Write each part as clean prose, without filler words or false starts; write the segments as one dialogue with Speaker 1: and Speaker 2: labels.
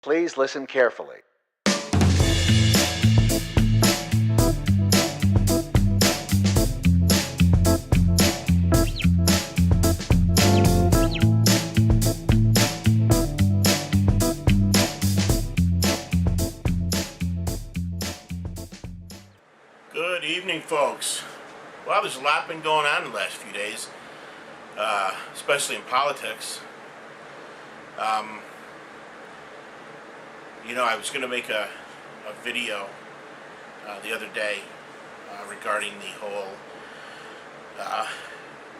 Speaker 1: Please listen carefully.
Speaker 2: Good evening, folks. Well, there's a lot been going on in the last few days, especially in politics. I was going to make a video the other day regarding the whole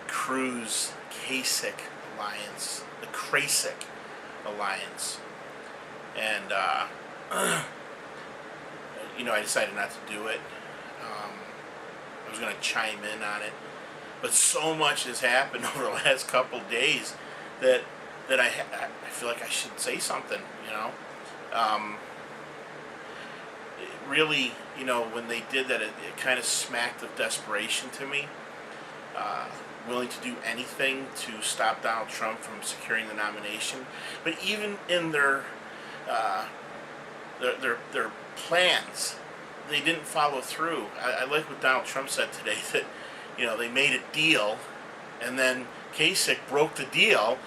Speaker 2: Cruz-Kasich alliance, the Crasich alliance, and I decided not to do it. I was going to chime in on it, but so much has happened over the last couple of days that I feel like I should say something. Really, when they did that, it kind of smacked of desperation to me. Willing to do anything to stop Donald Trump from securing the nomination, but even in their plans, they didn't follow through. I like what Donald Trump said today, that they made a deal, and then Kasich broke the deal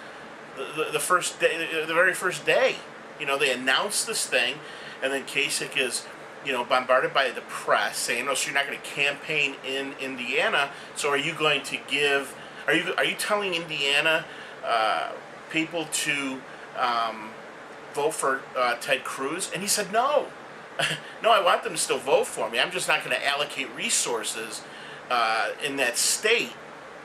Speaker 2: the first day, the very first day. They announced this thing, and then Kasich is bombarded by the press saying, "Oh, so you're not going to campaign in Indiana? So are you going to give? Are you telling Indiana people to vote for Ted Cruz?" And he said, "No." No, I want them to still vote for me. I'm just not going to allocate resources in that state,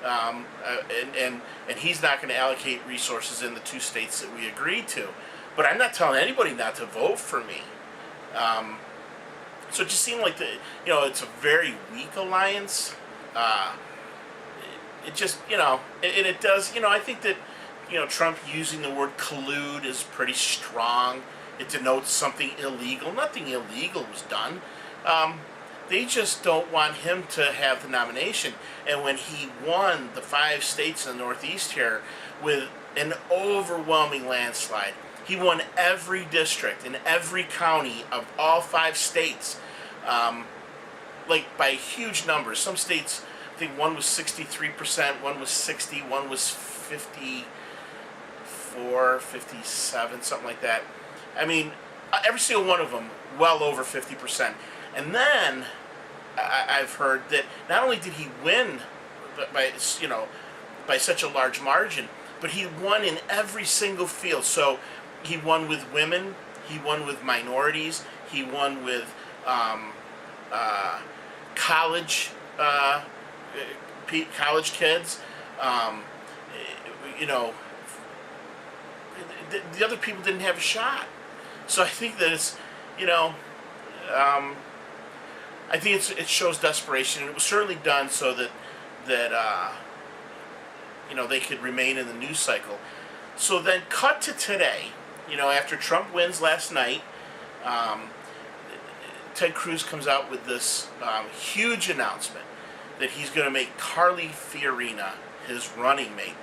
Speaker 2: and he's not going to allocate resources in the two states that we agreed to. But I'm not telling anybody not to vote for me. So it just seemed like it's a very weak alliance. It just and it does. I think that Trump using the word collude is pretty strong. It denotes something illegal. Nothing illegal was done. They just don't want him to have the nomination. And when he won the 5 states in the Northeast here with an overwhelming landslide, he won every district in every county of all 5 states, by huge numbers. Some states, I think one was 63%, one was 60, one was 54, 57, something like that. I mean, every single one of them, well over 50%. And then I've heard that not only did he win by such a large margin, but he won in every single field. So he won with women, he won with minorities, he won with college kids. The other people didn't have a shot. So I think that it's, I think it shows desperation, and it was certainly done so that they could remain in the news cycle. So then, cut to today. After Trump wins last night, Ted Cruz comes out with this huge announcement that he's going to make Carly Fiorina his running mate.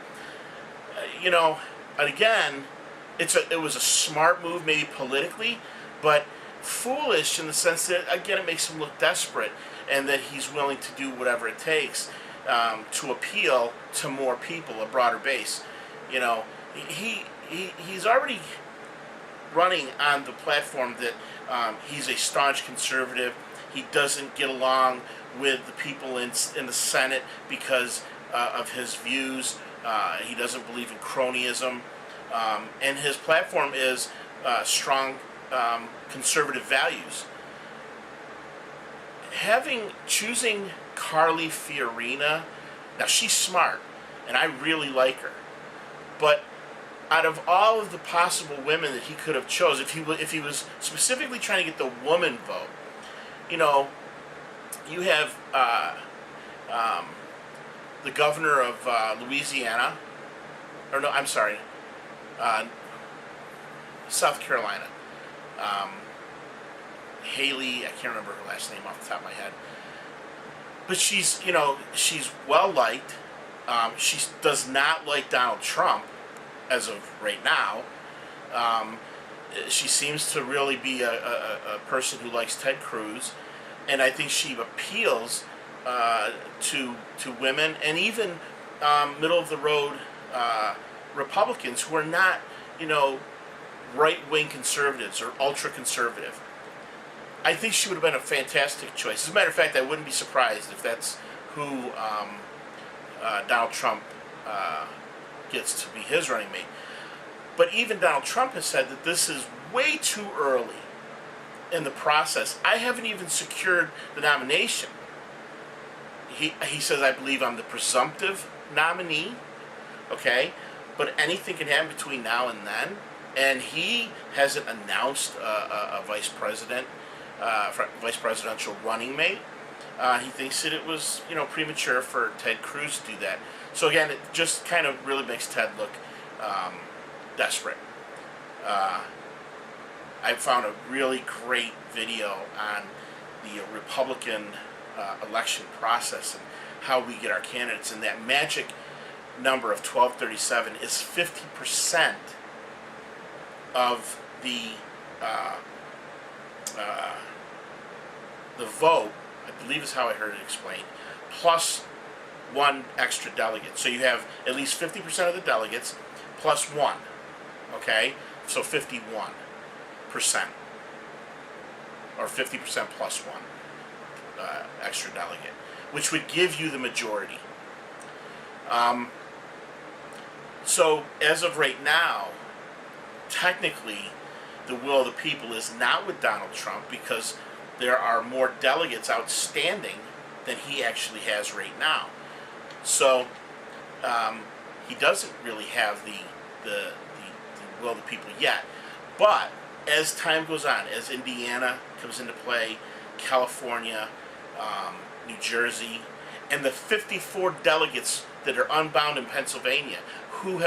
Speaker 2: Again, it was a smart move, maybe politically, but foolish in the sense that, again, it makes him look desperate, and that he's willing to do whatever it takes to appeal to more people, a broader base. He's already running on the platform that he's a staunch conservative. He doesn't get along with the people in the Senate because of his views. He doesn't believe in cronyism. And his platform is strong conservative values. Choosing Carly Fiorina, now she's smart, and I really like her, but out of all of the possible women that he could have chose, if he was specifically trying to get the woman vote, you have the governor of Louisiana, or no, I'm sorry, South Carolina. Haley, I can't remember her last name off the top of my head. But she's well liked. She does not like Donald Trump as of right now. She seems to really be a person who likes Ted Cruz, and I think she appeals to women and even middle of the road Republicans who are not, right-wing conservatives or ultra-conservative. I think she would have been a fantastic choice. As a matter of fact, I wouldn't be surprised if that's who Donald Trump gets to be his running mate. But even Donald Trump has said that this is way too early in the process. I haven't even secured the nomination. He says, I believe I'm the presumptive nominee, okay? But anything can happen between now and then. And he hasn't announced a vice presidential running mate. He thinks that it was, premature for Ted Cruz to do that. So again, it just kind of really makes Ted look desperate. I found a really great video on the Republican election process and how we get our candidates. And that magic number of 1237 is 50% of the vote, I believe is how I heard it explained, plus one extra delegate. So you have at least 50% of the delegates plus one, okay? So 51%, or 50% plus one extra delegate, which would give you the majority. So as of right now, technically, the will of the people is not with Donald Trump because there are more delegates outstanding than he actually has right now. So he doesn't really have the will of the people yet. But as time goes on, as Indiana comes into play, California, New Jersey, and the 54 delegates that are unbound in Pennsylvania, who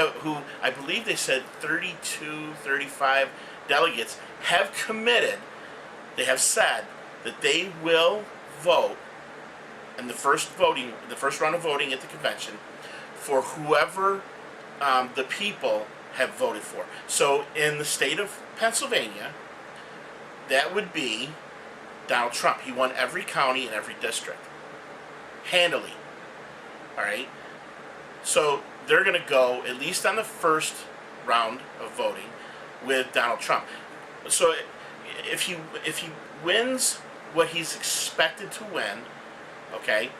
Speaker 2: I believe they said 32, 35 delegates have committed, they have said that they will vote in the first round of voting at the convention for whoever the people have voted for. So in the state of Pennsylvania, that would be Donald Trump. He won every county and every district handily. All right. So they're going to go, at least on the first round of voting, with Donald Trump. So if he wins what he's expected to win, okay,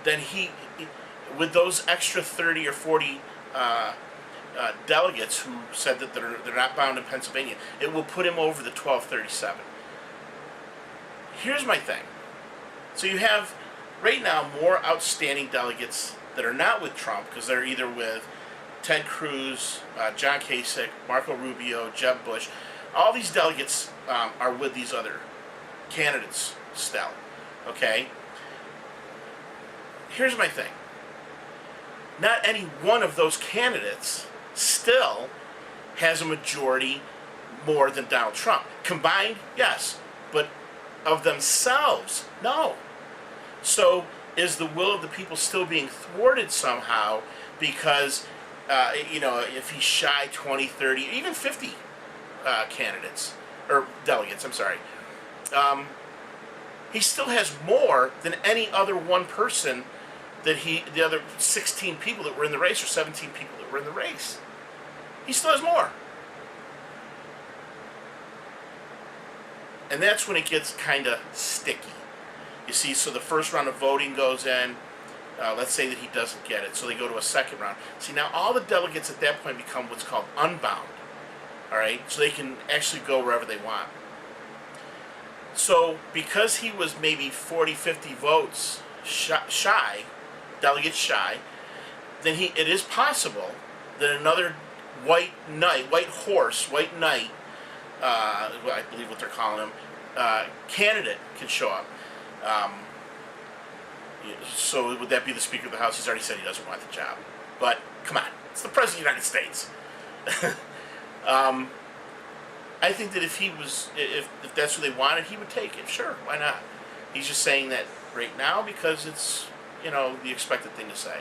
Speaker 2: then he with those extra 30 or 40 delegates who said that they're not bound in Pennsylvania, it will put him over the 1237. Here's my thing. So you have right now more outstanding delegates that are not with Trump because they're either with Ted Cruz, John Kasich, Marco Rubio, Jeb Bush. All these delegates are with these other candidates still. Okay? Here's my thing. Not any one of those candidates still has a majority more than Donald Trump. Combined, yes, but of themselves, no. So is the will of the people still being thwarted somehow because, if he's shy 20, 30, even 50 candidates, or delegates, I'm sorry, he still has more than any other one person that the other 16 people that were in the race, or 17 people that were in the race. He still has more. And that's when it gets kind of sticky. You see, so the first round of voting goes in. Let's say that he doesn't get it, so they go to a second round. See, now all the delegates at that point become what's called unbound. All right? So they can actually go wherever they want. So because he was maybe 40, 50 votes shy, delegates shy, then it is possible that another white knight, I believe what they're calling him, candidate can show up. So would that be the Speaker of the House? He's already said he doesn't want the job. But come on, it's the President of the United States. I think that if that's who they wanted, he would take it. Sure, why not? He's just saying that right now because it's the expected thing to say.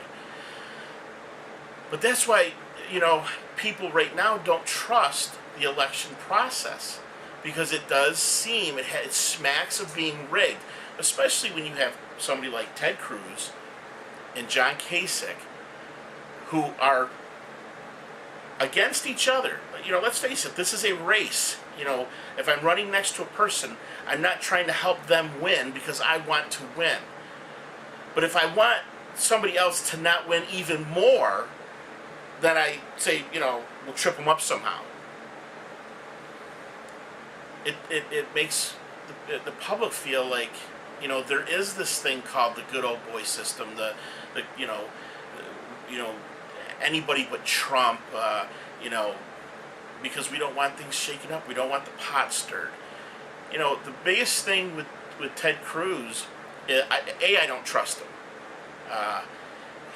Speaker 2: But that's why you know, people right now don't trust the election process because it does seem, it smacks of being rigged, especially when you have somebody like Ted Cruz and John Kasich who are against each other. You know, let's face it, this is a race. You know, if I'm running next to a person, I'm not trying to help them win because I want to win. But if I want somebody else to not win even more, then I say, you know, we'll trip them up somehow. It makes the public feel like, you know, there is this thing called the good old boy system, the you know, anybody but Trump, you know, because we don't want things shaken up, we don't want the pot stirred. You know, the biggest thing with Ted Cruz, I don't trust him.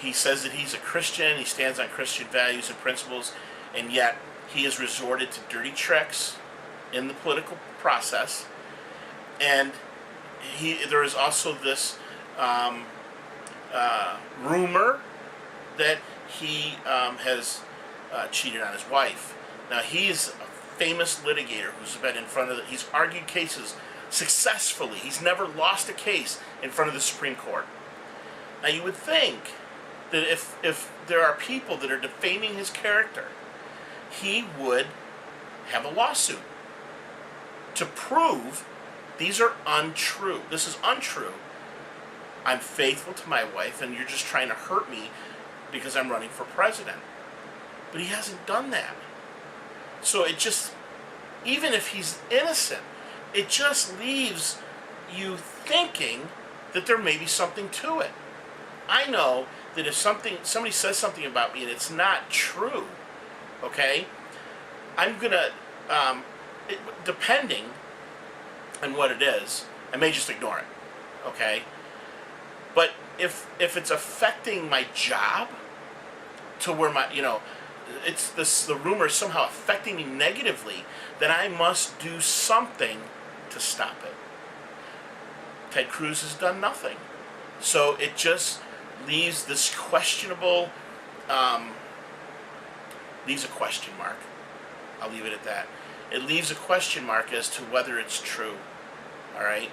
Speaker 2: He says that he's a Christian, he stands on Christian values and principles, and yet he has resorted to dirty tricks in the political process. And there is also this rumor that he has cheated on his wife. Now, he's a famous litigator who's been in front of he's argued cases successfully. He's never lost a case in front of the Supreme Court. Now, you would think that if there are people that are defaming his character, he would have a lawsuit to prove these are untrue. This is untrue. I'm faithful to my wife, and you're just trying to hurt me because I'm running for president. But he hasn't done that. So it just, even if he's innocent, it just leaves you thinking that there may be something to it. I know that if somebody says something about me and it's not true, okay, I'm gonna, depending on what it is, I may just ignore it, okay? But if it's affecting my job to where my, you know, the rumor is somehow affecting me negatively, then I must do something to stop it. Ted Cruz has done nothing. So it just leaves this questionable, leaves a question mark. I'll leave it at that. It leaves a question mark as to whether it's true. All right?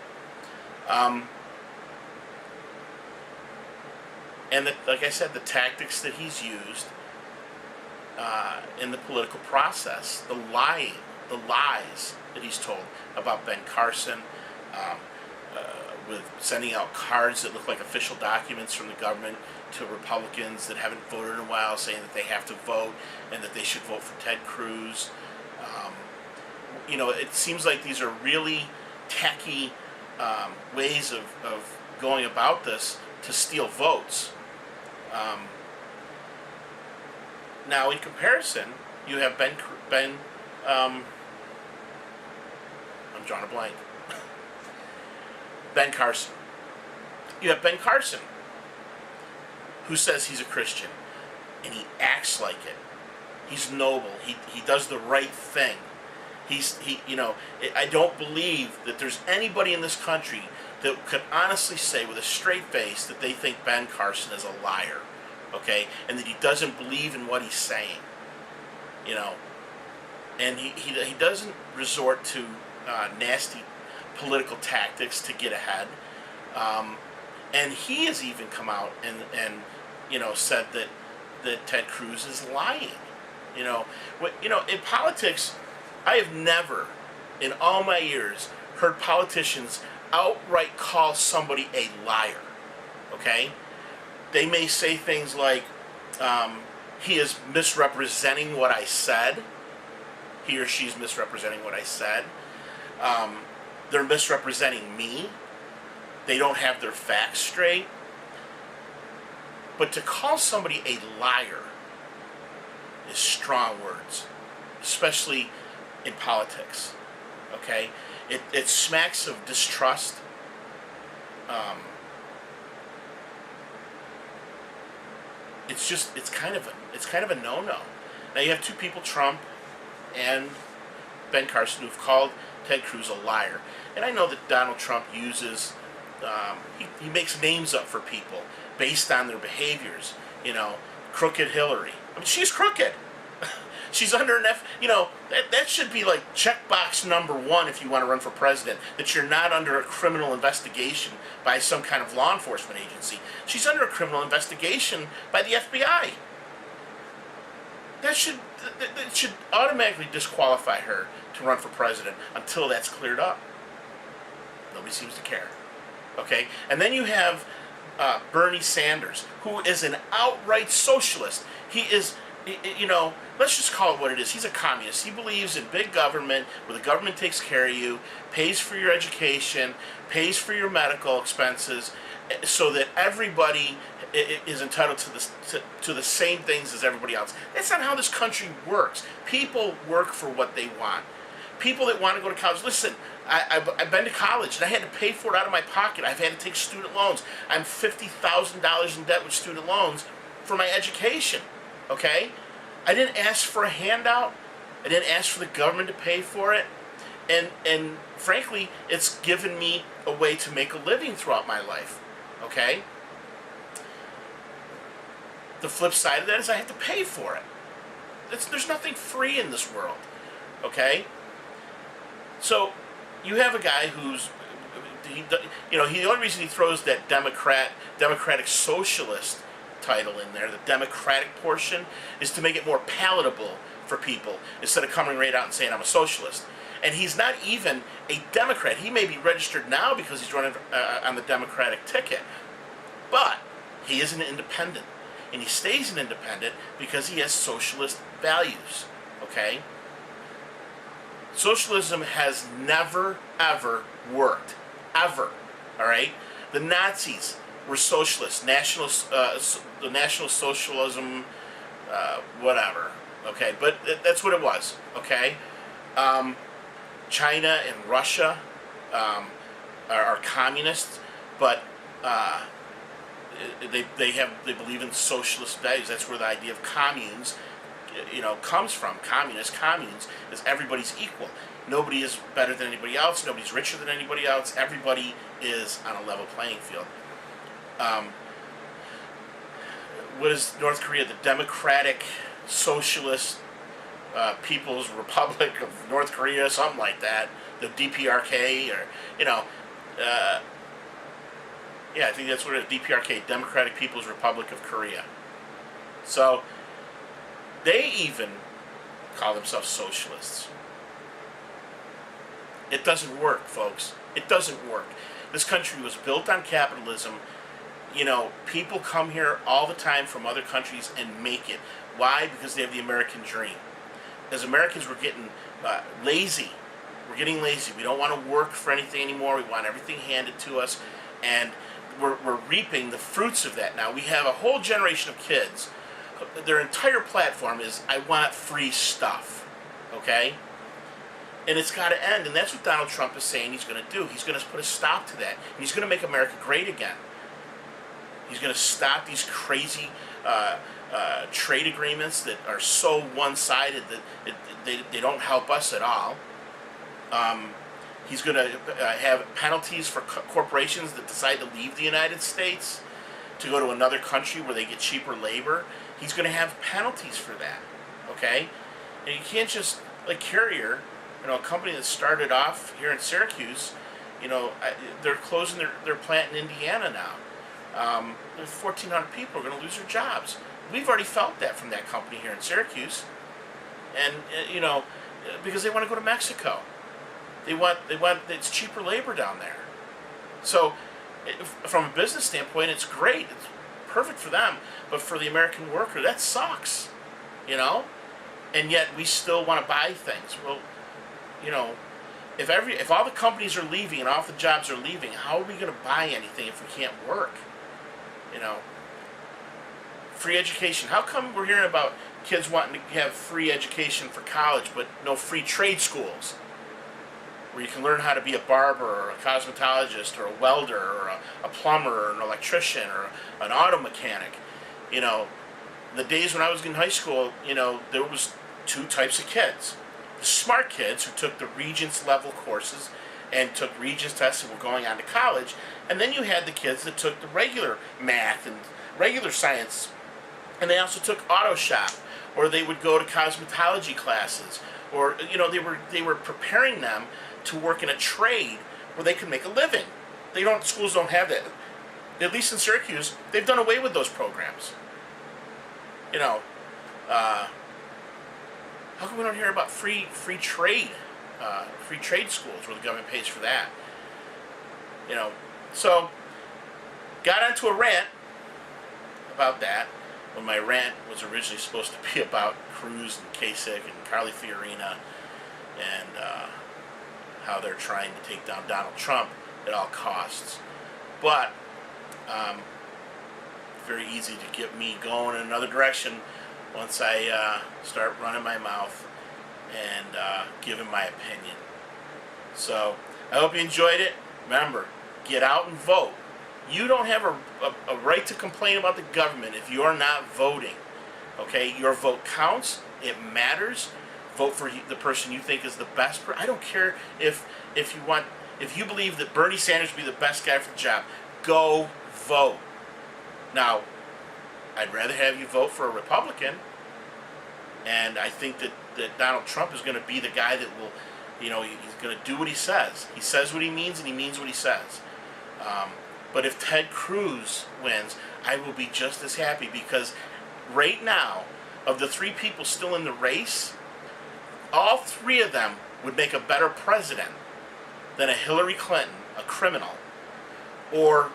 Speaker 2: And like I said, the tactics that he's used in the political process, the lying, the lies that he's told about Ben Carson, with sending out cards that look like official documents from the government to Republicans that haven't voted in a while, saying that they have to vote and that they should vote for Ted Cruz. You know, it seems like these are really tacky ways of going about this to steal votes. Now, in comparison, you have I'm drawing a blank. Ben Carson. You have Ben Carson, who says he's a Christian, and he acts like it. He's noble. He does the right thing. You know, I don't believe that there's anybody in this country that could honestly say with a straight face that they think Ben Carson is a liar, okay, and that he doesn't believe in what he's saying, you know, and he doesn't resort to nasty political tactics to get ahead, and he has even come out and you know, said that Ted Cruz is lying, you know. In politics, I have never, in all my years, heard politicians outright call somebody a liar, okay? They may say things like, he is misrepresenting what I said. He or she's misrepresenting what I said. They're misrepresenting me. They don't have their facts straight. But to call somebody a liar is strong words, especially in politics, okay? It smacks of distrust. It's kind of a no-no. Now you have two people, Trump and Ben Carson, who've called Ted Cruz a liar. And I know that Donald Trump uses, he makes names up for people based on their behaviors. You know, Crooked Hillary, I mean, she's crooked. She's under an that should be like checkbox number one if you want to run for president, that you're not under a criminal investigation by some kind of law enforcement agency. She's under a criminal investigation by the FBI. That should automatically disqualify her to run for president until that's cleared up. Nobody seems to care. Okay? And then you have Bernie Sanders, who is an outright socialist. He is, let's just call it what it is. He's a communist. He believes in big government, where the government takes care of you, pays for your education, pays for your medical expenses, so that everybody is entitled to the same things as everybody else. That's not how this country works. People work for what they want. People that want to go to college, listen, I've been to college and I had to pay for it out of my pocket. I've had to take student loans. I'm $50,000 in debt with student loans for my education, okay? I didn't ask for a handout. I didn't ask for the government to pay for it. And frankly, it's given me a way to make a living throughout my life, okay? The flip side of that is I have to pay for it. There's nothing free in this world, okay? So you have a guy who's, the only reason he throws that democratic socialist title in there, the democratic portion, is to make it more palatable for people instead of coming right out and saying I'm a socialist. And he's not even a Democrat. He may be registered now because he's running on the Democratic ticket, but he is an independent. And he stays an independent because he has socialist values, okay? Socialism has never, ever worked. Ever, all right? The Nazis were socialists, the National Socialism, whatever, okay? But that's what it was, okay? China and Russia are communists, but they believe in socialist values. That's where the idea of communes, comes from. Communes is everybody's equal. Nobody is better than anybody else. Nobody's richer than anybody else. Everybody is on a level playing field. What is North Korea? The Democratic Socialist People's Republic of North Korea, something like that. The DPRK, or I think that's what it is. DPRK, Democratic People's Republic of Korea. So they even call themselves socialists. It doesn't work, folks. It doesn't work. This country was built on capitalism. People come here all the time from other countries and make it. Why? Because they have the American dream. As Americans, we're getting lazy. We're getting lazy. We don't want to work for anything anymore. We want everything handed to us. And we're reaping the fruits of that now. We have a whole generation of kids. Their entire platform is, I want free stuff. Okay? And it's got to end. And that's what Donald Trump is saying he's going to do. He's going to put a stop to that. And he's going to make America great again. He's going to stop these crazy trade agreements that are so one-sided that they don't help us at all. He's going to have penalties for corporations that decide to leave the United States to go to another country where they get cheaper labor. He's going to have penalties for that, okay? And you can't just, like Carrier, a company that started off here in Syracuse, they're closing their plant in Indiana now. There's 1,400 people are going to lose their jobs. We've already felt that from that company here in Syracuse. And, because they want to go to Mexico. They want it's cheaper labor down there. So, from a business standpoint, it's great. It's perfect for them. But for the American worker, that sucks. And yet we still want to buy things. Well, if all the companies are leaving and all the jobs are leaving, how are we going to buy anything if we can't work? Free education. How come we're hearing about kids wanting to have free education for college, but no free trade schools where you can learn how to be a barber or a cosmetologist or a welder or a plumber or an electrician or an auto mechanic? The days when I was in high school, there was two types of kids. The smart kids who took the Regents level courses and took Regents tests and were going on to college. And then you had the kids that took the regular math and regular science And they also took auto shop, or they would go to cosmetology classes, or they were preparing them to work in a trade where they could make a living. Schools don't have that. At least in Syracuse, they've done away with those programs. How come we don't hear about free trade schools where the government pays for that? So got onto a rant about that when my rant was originally supposed to be about Cruz and Kasich and Carly Fiorina and how they're trying to take down Donald Trump at all costs. But very easy to get me going in another direction once I start running my mouth and giving my opinion. So I hope you enjoyed it. Remember, get out and vote. You don't have a right to complain about the government if you're not voting. Okay, your vote counts. It matters. Vote for the person you think is the best. I don't care if you believe that Bernie Sanders would be the best guy for the job. Go vote. Now, I'd rather have you vote for a Republican, and I think that Donald Trump is going to be the guy that will, he's going to do what he says. He says what he means, and he means what he says. But if Ted Cruz wins, I will be just as happy, because right now, of the three people still in the race, all three of them would make a better president than a Hillary Clinton, a criminal, or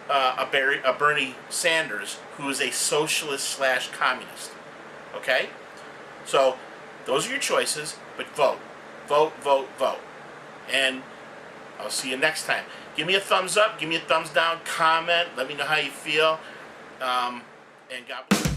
Speaker 2: a Bernie Sanders, who is a socialist/communist. Okay? So, those are your choices, but vote. Vote, vote, vote. And I'll see you next time. Give me a thumbs up, give me a thumbs down, comment, let me know how you feel, and God bless.